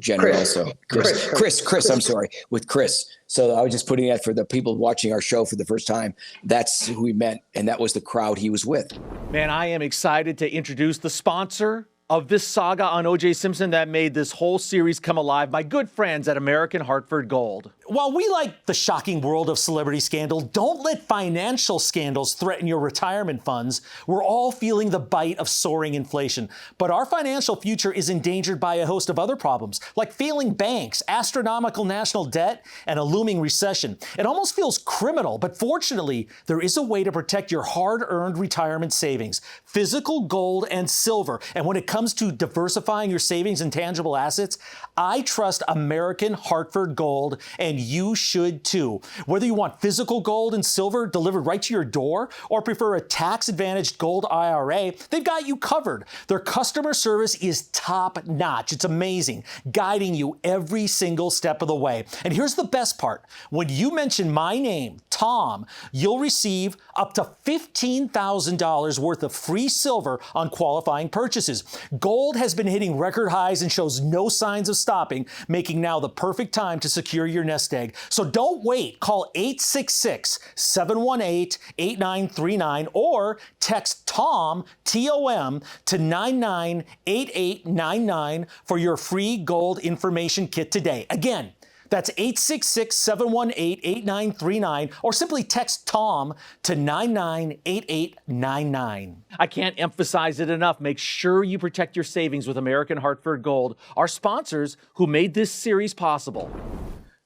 Jenner also. Chris, I'm sorry, with Chris. So I was just putting that for the people watching our show for the first time. That's who we meant, and that was the crowd he was with. Man, I am excited to introduce the sponsor of this saga on O.J. Simpson that made this whole series come alive, my good friends at American Hartford Gold. While we like the shocking world of celebrity scandal, don't let financial scandals threaten your retirement funds. We're all feeling the bite of soaring inflation, but our financial future is endangered by a host of other problems, like failing banks, astronomical national debt, and a looming recession. It almost feels criminal, but fortunately, there is a way to protect your hard-earned retirement savings, physical gold and silver. And when it comes to diversifying your savings and tangible assets, I trust American Hartford Gold, and you should too. Whether you want physical gold and silver delivered right to your door or prefer a tax-advantaged gold IRA, they've got you covered. Their customer service is top-notch. It's amazing, guiding you every single step of the way. And here's the best part. When you mention my name, Tom, you'll receive up to $15,000 worth of free silver on qualifying purchases. Gold has been hitting record highs and shows no signs of stopping, making now the perfect time to secure your nest egg. So don't wait. Call 866-718-8939 or text TOM, T-O-M, to 998899 for your free gold information kit today. Again, that's 866-718-8939, or simply text TOM to 998899. I can't emphasize it enough. Make sure you protect your savings with American Hartford Gold, our sponsors who made this series possible.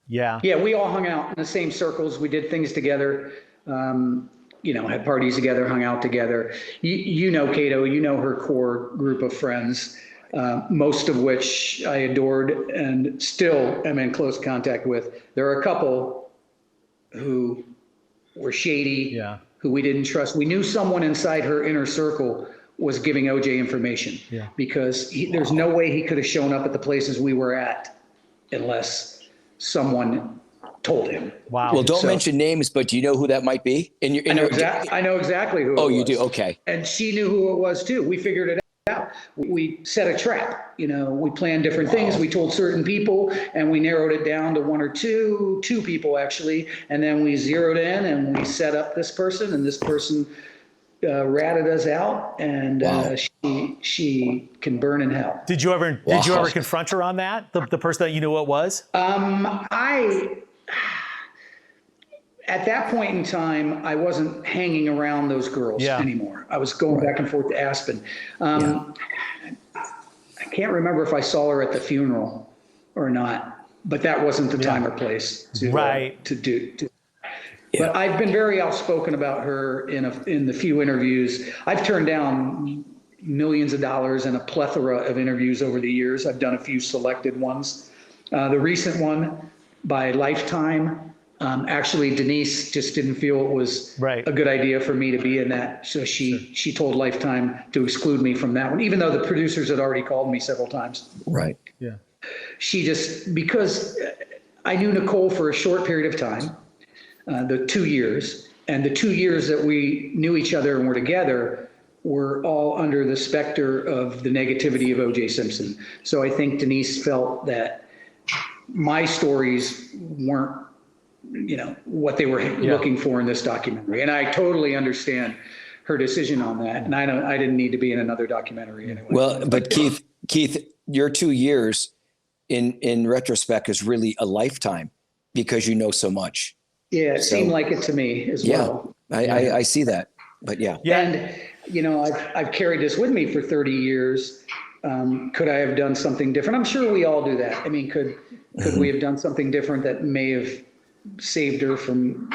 Yeah, we all hung out in the same circles. We did things together, had parties together, hung out together. Cato, her core group of friends. Most of which I adored and still am in close contact with. There are a couple who were shady, who we didn't trust. We knew someone inside her inner circle was giving OJ information because there's no way he could have shown up at the places we were at unless someone told him. Wow. Well, don't mention names, but do you know who that might be? I know exactly who it was. Oh, you do? Okay. And she knew who it was too. We figured it out. We set a trap, we planned different things. We told certain people and we narrowed it down to one or two people actually. And then we zeroed in and we set up this person, and this person ratted us out, and she can burn in hell. Did you ever confront her on that? The person that you knew what was? At that point in time, I wasn't hanging around those girls anymore. I was going back and forth to Aspen. I can't remember if I saw her at the funeral or not, but that wasn't the time or place to do. But I've been very outspoken about her in the few interviews. I've turned down millions of dollars and a plethora of interviews over the years. I've done a few selected ones. The recent one by Lifetime. Actually, Denise just didn't feel it was a good idea for me to be in that. So she told Lifetime to exclude me from that one, even though the producers had already called me several times. Right. Yeah. She just, because I knew Nicole for a short period of time, the 2 years, and the 2 years that we knew each other and were together were all under the specter of the negativity of O.J. Simpson. So I think Denise felt that my stories weren't, what they were looking for in this documentary. And I totally understand her decision on that. And I didn't need to be in another documentary anyway. Well, but Keith, your 2 years in retrospect is really a lifetime because you know so much. Yeah, it seemed like it to me as well. I see that, but yeah. And, I've carried this with me for 30 years. Could I have done something different? I'm sure we all do that. I mean, could we have done something different that may have saved her from,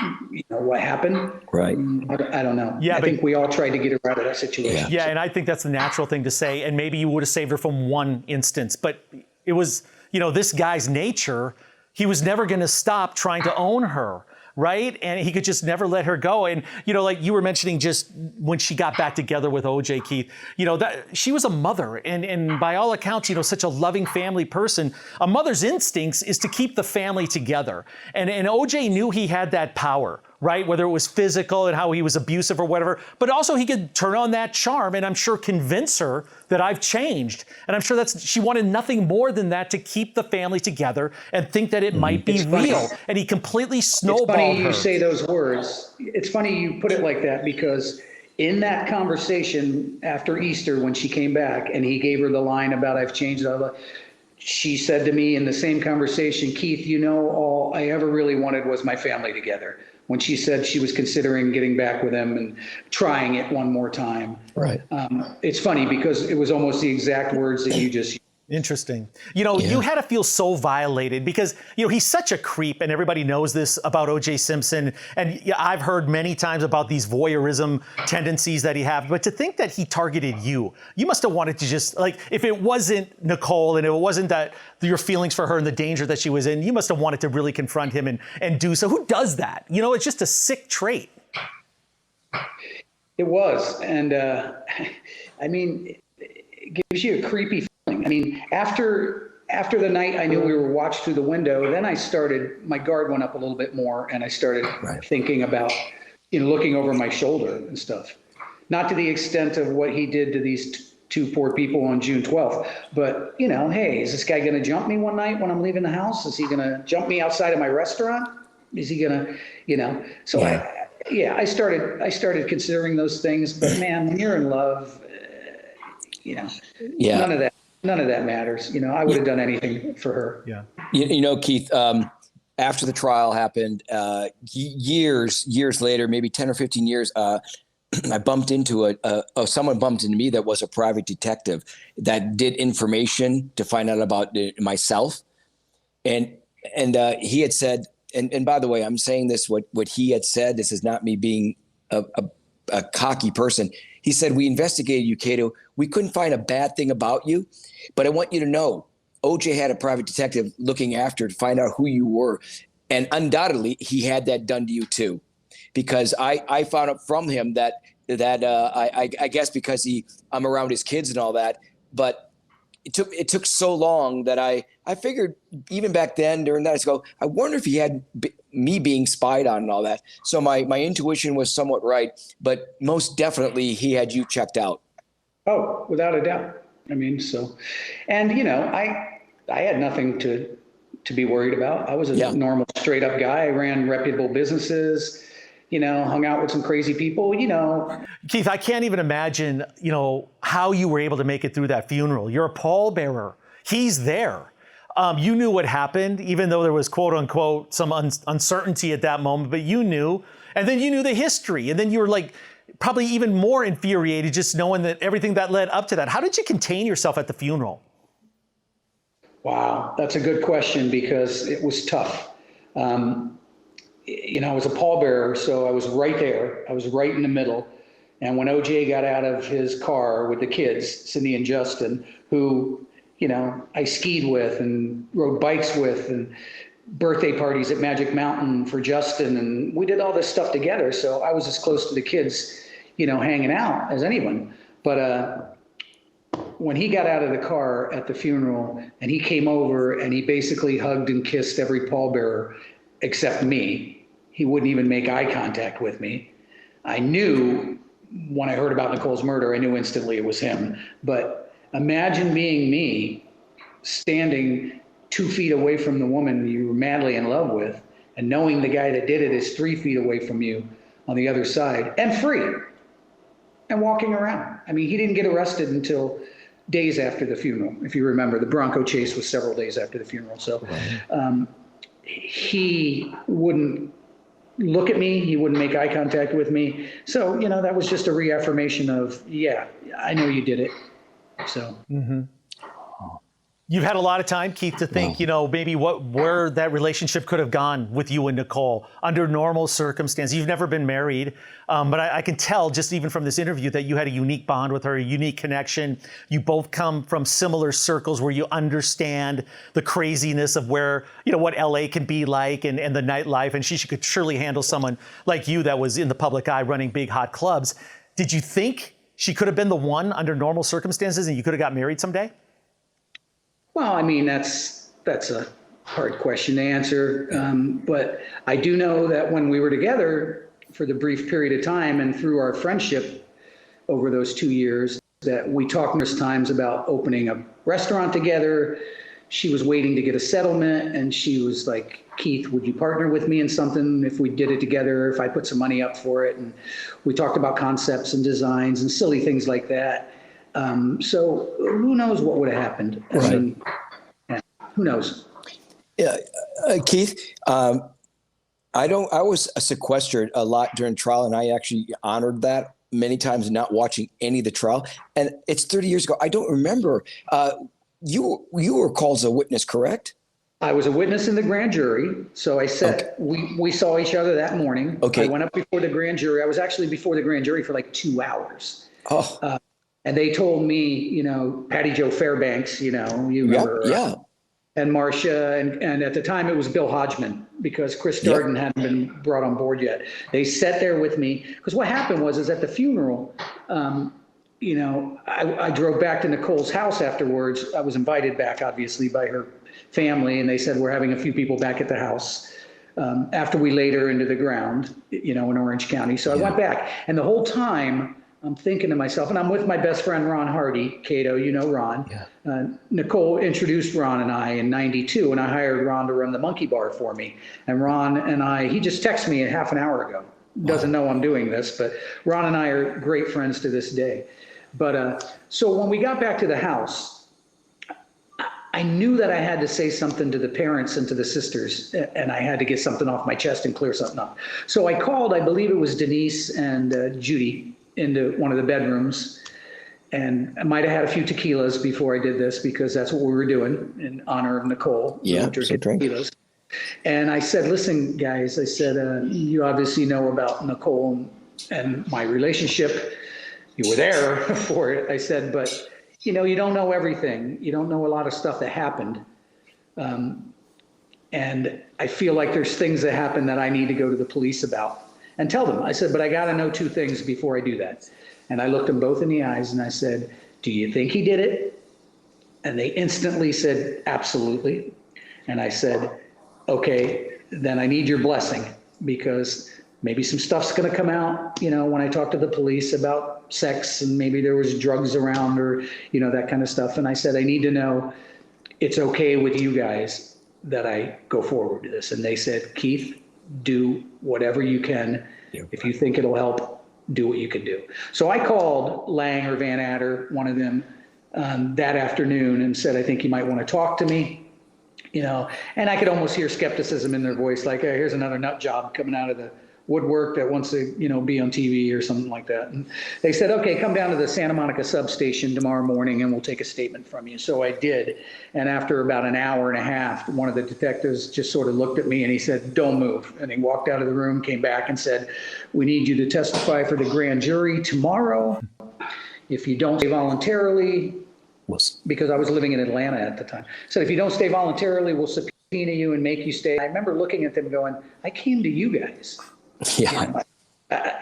what happened? Right. I don't know. Yeah, I think we all tried to get her out of that situation. Yeah, and I think that's the natural thing to say. And maybe you would have saved her from one instance, but it was, this guy's nature. He was never going to stop trying to own her. Right? And he could just never let her go. And, like you were mentioning just when she got back together with OJ, Keith, that she was a mother. And by all accounts, such a loving family person. A mother's instincts is to keep the family together. And OJ knew he had that power, right? Whether it was physical and how he was abusive or whatever, but also he could turn on that charm and I'm sure convince her that I've changed. And I'm sure she wanted nothing more than that, to keep the family together and think that it might be real. And he completely snowballed her. It's funny you say those words. It's funny you put it like that, because in that conversation after Easter, when she came back and he gave her the line about I've changed, she said to me in the same conversation, Keith, all I ever really wanted was my family together. When she said she was considering getting back with him and trying it one more time. Right. It's funny because it was almost the exact words that you just used. Interesting. You had to feel so violated because, he's such a creep, and everybody knows this about O.J. Simpson. And I've heard many times about these voyeurism tendencies that he has. But to think that he targeted you must have wanted to just, if it wasn't Nicole and it wasn't that your feelings for her and the danger that she was in, you must have wanted to really confront him and do so. Who does that? It's just a sick trait. It was. And it gives you a creepy feeling. After the night I knew we were watched through the window, then my guard went up a little bit more, and I started thinking about, looking over my shoulder and stuff. Not to the extent of what he did to these two poor people on June 12th, but, hey, is this guy going to jump me one night when I'm leaving the house? Is he going to jump me outside of my restaurant? Is he going to, So yeah. I started considering those things, but man, when you're in love, none of that matters. I would have done anything for her. Yeah. Keith, after the trial happened, years later, maybe 10 or 15 years, I bumped into someone bumped into me that was a private detective that did information to find out about myself. And he had said, and by the way, I'm saying this, what he had said, this is not me being a cocky person. He said, we investigated you, Cato. We couldn't find a bad thing about you, but I want you to know, OJ had a private detective looking after to find out who you were. And undoubtedly, he had that done to you too, because I found out from him that I guess because I'm around his kids and all that, but it took so long that I figured even back then during that, I wonder if he had me being spied on and all that. So my intuition was somewhat right, but most definitely he had you checked out. Oh, without a doubt. And I had nothing to be worried about. I was a normal, straight up guy. I ran reputable businesses, hung out with some crazy people, Keith, I can't even imagine, how you were able to make it through that funeral. You're a pallbearer. He's there. You knew what happened, even though there was, quote unquote, some uncertainty at that moment, but you knew. And then you knew the history. And then you were probably even more infuriated just knowing that everything that led up to that. How did you contain yourself at the funeral? Wow, that's a good question because it was tough. I was a pallbearer, so I was right there. I was right in the middle. And when OJ got out of his car with the kids, Cindy and Justin, who, I skied with and rode bikes with, and birthday parties at Magic Mountain for Justin, and we did all this stuff together. So I was as close to the kids, hanging out as anyone. But when he got out of the car at the funeral and he came over and he basically hugged and kissed every pallbearer except me, he wouldn't even make eye contact with me. I knew when I heard about Nicole's murder, I knew instantly it was him. But imagine being me, standing 2 feet away from the woman you were madly in love with, and knowing the guy that did it is 3 feet away from you on the other side, and free, and walking around. I mean, he didn't get arrested until days after the funeral. If you remember, the Bronco chase was several days after the funeral. So he wouldn't look at me. He wouldn't make eye contact with me. So, you know, that was just a reaffirmation of, yeah, I know you did it. So. You've had a lot of time, Keith, to think, you know, maybe where that relationship could have gone with you and Nicole under normal circumstances. You've never been married, but I can tell just even from this interview that you had a unique bond with her, a unique connection. You both come from similar circles where you understand the craziness of where, you know, what LA can be like and the nightlife. And she could surely handle someone like you that was in the public eye running big hot clubs. Did you think she could have been the one under normal circumstances and you could have got married someday? Well, I mean, that's a hard question to answer. But I do know that when we were together for the brief period of time and through our friendship over those 2 years, that we talked numerous times about opening a restaurant together. She was waiting to get a settlement and she was like, Keith, would you partner with me in something if we did it together, if I put some money up for it? And we talked about concepts and designs and silly things like that. So who knows what would have happened? I mean, who knows? Yeah, Keith, I was sequestered a lot during trial, and I actually honored that many times, not watching any of the trial. And it's 30 years ago. I don't remember. You were called as a witness, correct? I was a witness in the grand jury. So I said, we saw each other that morning. Okay. I went up before the grand jury. I was actually before the grand jury for like 2 hours. Oh. And they told me, you know, Patty Jo Fairbanks, you know, you remember. Yeah. And Marcia, and at the time it was Bill Hodgman, because Chris Darden hadn't been brought on board yet. They sat there with me, because what happened was at the funeral, you know, I drove back to Nicole's house afterwards. I was invited back, obviously, by her family, and they said, we're having a few people back at the house after we laid her into the ground, you know, in Orange County. So I went back, and the whole time, I'm thinking to myself, and I'm with my best friend, Ron Hardy, Cato, you know Ron. Yeah. Nicole introduced Ron and I in '92, and I hired Ron to run the Monkey Bar for me. And Ron and I, he just texted me a half an hour ago. Doesn't know I'm doing this, but Ron and I are great friends to this day. But so when we got back to the house, I knew that I had to say something to the parents and to the sisters, and I had to get something off my chest and clear something up. So I called, I believe it was Denise and Judy, into one of the bedrooms, and I might have had a few tequilas before I did this, because that's what we were doing in honor of Nicole. Yeah, drinking tequilas. And I said, listen, guys, I said, you obviously know about Nicole and my relationship. You were there for it. I said, but you know, you don't know everything. You don't know a lot of stuff that happened. And I feel like there's things that happened that I need to go to the police about and tell them. I said, but I got to know 2 things before I do that. And I looked them both in the eyes and I said, do you think he did it? And they instantly said, absolutely. And I said, okay, then I need your blessing, because maybe some stuff's going to come out, you know, when I talk to the police about sex, and maybe there was drugs around, or, you know, that kind of stuff. And I said, I need to know it's okay with you guys that I go forward to this. And they said, Keith, do whatever you can. If you think it'll help, do what you can do. So I called Lang or Van Adder, one of them, that afternoon, and said, I think you might want to talk to me, you know. And I could almost hear skepticism in their voice, like, hey, here's another nut job coming out of the woodwork that wants to, you know, be on TV or something like that. And they said, okay, come down to the Santa Monica substation tomorrow morning and we'll take a statement from you. So I did. And after about an hour and a half, one of the detectives just sort of looked at me and he said, don't move. And he walked out of the room, came back and said, we need you to testify for the grand jury tomorrow. If you don't stay voluntarily, because I was living in Atlanta at the time, said, if you don't stay voluntarily, we'll subpoena you and make you stay. I remember looking at them going, I came to you guys. Yeah.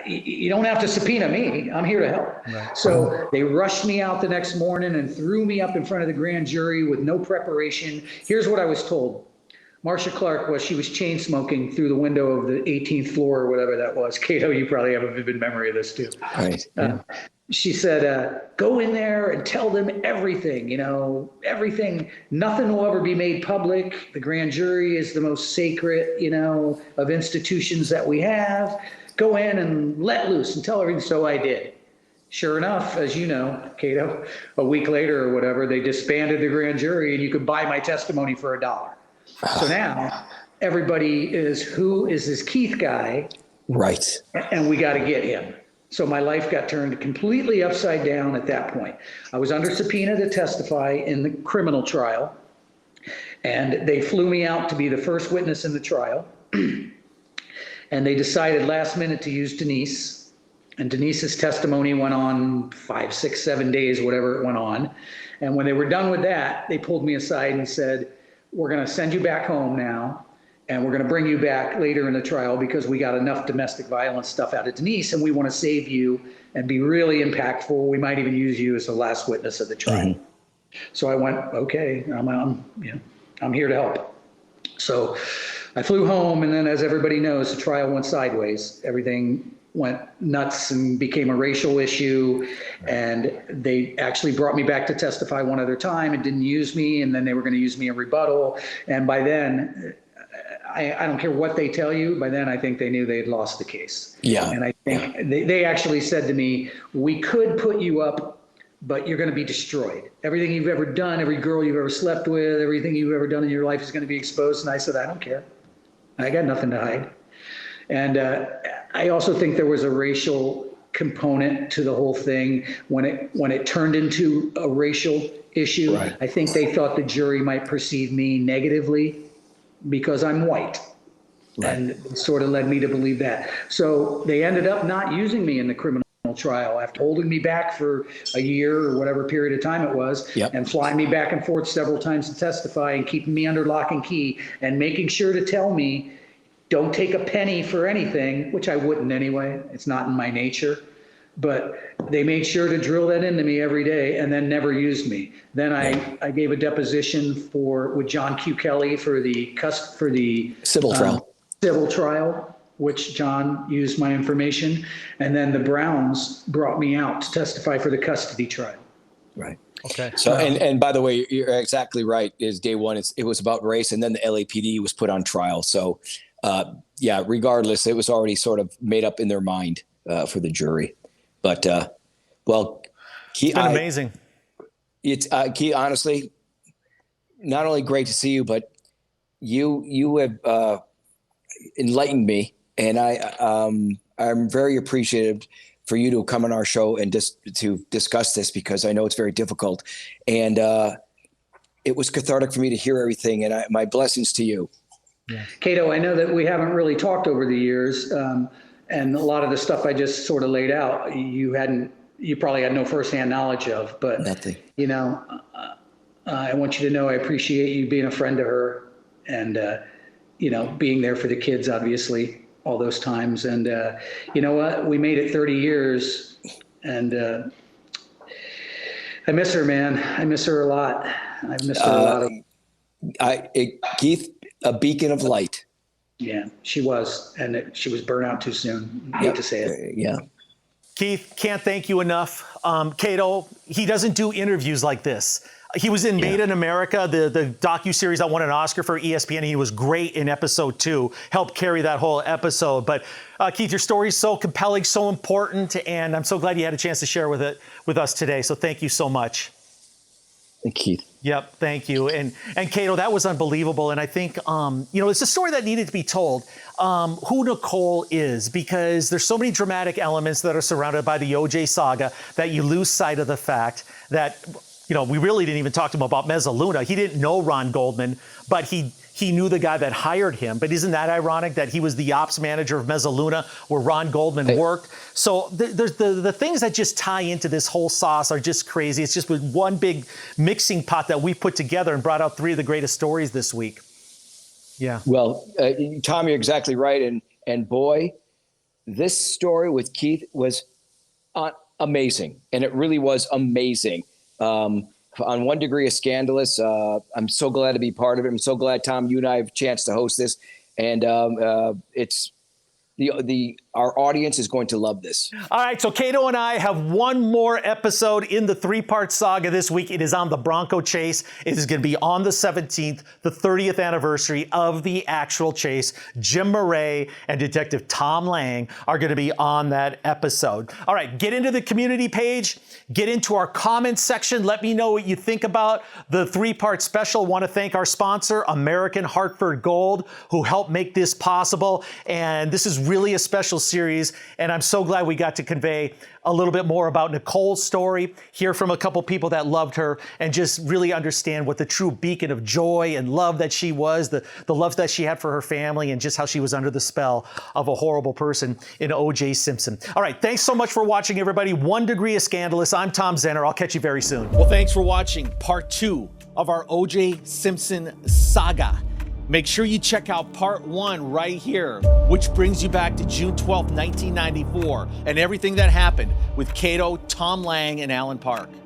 You don't have to subpoena me. I'm here to help. Right. So they rushed me out the next morning and threw me up in front of the grand jury with no preparation. Here's what I was told. Marcia Clark she was chain smoking through the window of the 18th floor or whatever that was. Cato, you probably have a vivid memory of this too. Right. She said, go in there and tell them everything, everything. Nothing will ever be made public. The grand jury is the most sacred, of institutions that we have. Go in and let loose and tell everything. So I did. Sure enough, as you know, Cato, a week later or whatever, they disbanded the grand jury and you could buy my testimony for $1. So now everybody is, who is this Keith guy? Right. And we got to get him. So my life got turned completely upside down at that point. I was under subpoena to testify in the criminal trial, and they flew me out to be the first witness in the trial. And they decided last minute to use Denise. And Denise's testimony went on 5, 6, 7 days, whatever it went on. And when they were done with that, they pulled me aside and said, we're going to send you back home now. And we're going to bring you back later in the trial because we got enough domestic violence stuff out of Denise and we want to save you and be really impactful. We might even use you as the last witness of the trial. Mm-hmm. So I went, okay, I'm here to help. So I flew home, and then as everybody knows, the trial went sideways. Everything went nuts and became a racial issue. And they actually brought me back to testify one other time and didn't use me. And then they were going to use me in rebuttal. And by then, I don't care what they tell you. By then, I think they knew they had lost the case. Yeah. And I think they actually said to me, we could put you up, but you're going to be destroyed. Everything you've ever done, every girl you've ever slept with, everything you've ever done in your life is going to be exposed. And I said, I don't care. I got nothing to hide. And I also think there was a racial component to the whole thing when it turned into a racial issue. Right. I think they thought the jury might perceive me negatively because I'm white. Right. And it sort of led me to believe that. So they ended up not using me in the criminal trial after holding me back for a year or whatever period of time it was. Yep. And flying me back and forth several times to testify and keeping me under lock and key and making sure to tell me, don't take a penny for anything, which I wouldn't anyway. It's not in my nature. But they made sure to drill that into me every day and then never used me. Then I gave a deposition with John Q. Kelly for the civil trial, which John used my information. And then the Browns brought me out to testify for the custody trial. Right. Okay. So, and by the way, you're exactly right. Is day one, it was about race, and then the LAPD was put on trial. So, regardless, it was already sort of made up in their mind for the jury. But, it's been amazing. It's Key, honestly, not only great to see you, but you have enlightened me, and I'm very appreciative for you to come on our show and just to discuss this, because I know it's very difficult, and it was cathartic for me to hear everything, and my blessings to you. Yeah. Cato, I know that we haven't really talked over the years. And a lot of the stuff I just sort of laid out, you probably had no firsthand knowledge of, but nothing. I want you to know I appreciate you being a friend to her and, being there for the kids, obviously, all those times. And you know what? We made it 30 years, and I miss her, man. I miss her a lot. I miss her a lot. Keith, a beacon of light. Yeah, she was, and she was burnt out too soon. I hate to say it. Yeah. Keith, can't thank you enough. Cato, he doesn't do interviews like this. He was in Made in America, the docuseries that won an Oscar for ESPN. He was great in episode 2, helped carry that whole episode. But Keith, your story is so compelling, so important, and I'm so glad you had a chance to share with us today. So thank you so much. Thank Keith. Yep, thank you. And Cato, that was unbelievable. And I think, it's a story that needed to be told, who Nicole is, because there's so many dramatic elements that are surrounded by the OJ saga that you lose sight of the fact that, we really didn't even talk to him about Mesaluna. He didn't know Ron Goldman, but he knew the guy that hired him. But isn't that ironic that he was the ops manager of Mesaluna where Ron Goldman worked? So there's the things that just tie into this whole sauce are just crazy. It's just one big mixing pot that we put together and brought out 3 of the greatest stories this week. Yeah. Well, Tom, you're exactly right. And boy, this story with Keith was amazing, and it really was amazing. On one degree, a scandalous. I'm so glad to be part of it. I'm so glad, Tom, you and I have a chance to host this, and it's our audience is going to love this. All right, so Cato and I have one more episode in the 3-part saga this week. It is on the Bronco chase. It is going to be on the 17th, the 30th anniversary of the actual chase. Jim Murray and Detective Tom Lang are going to be on that episode. All right, get into the community page. Get into our comments section. Let me know what you think about the 3-part special. Want to thank our sponsor, American Hartford Gold, who helped make this possible. And this is really a special series, and I'm so glad we got to convey a little bit more about Nicole's story, hear from a couple people that loved her, and just really understand what the true beacon of joy and love that she was, the love that she had for her family, and just how she was under the spell of a horrible person in O.J. Simpson. All right, thanks so much for watching, everybody. 1 Degree of Scandalous. I'm Tom Zenner. I'll catch you very soon. Well, thanks for watching part 2 of our O.J. Simpson saga. Make sure you check out part 1 right here, which brings you back to June 12th, 1994, and everything that happened with Cato, Tom Lang, and Alan Park.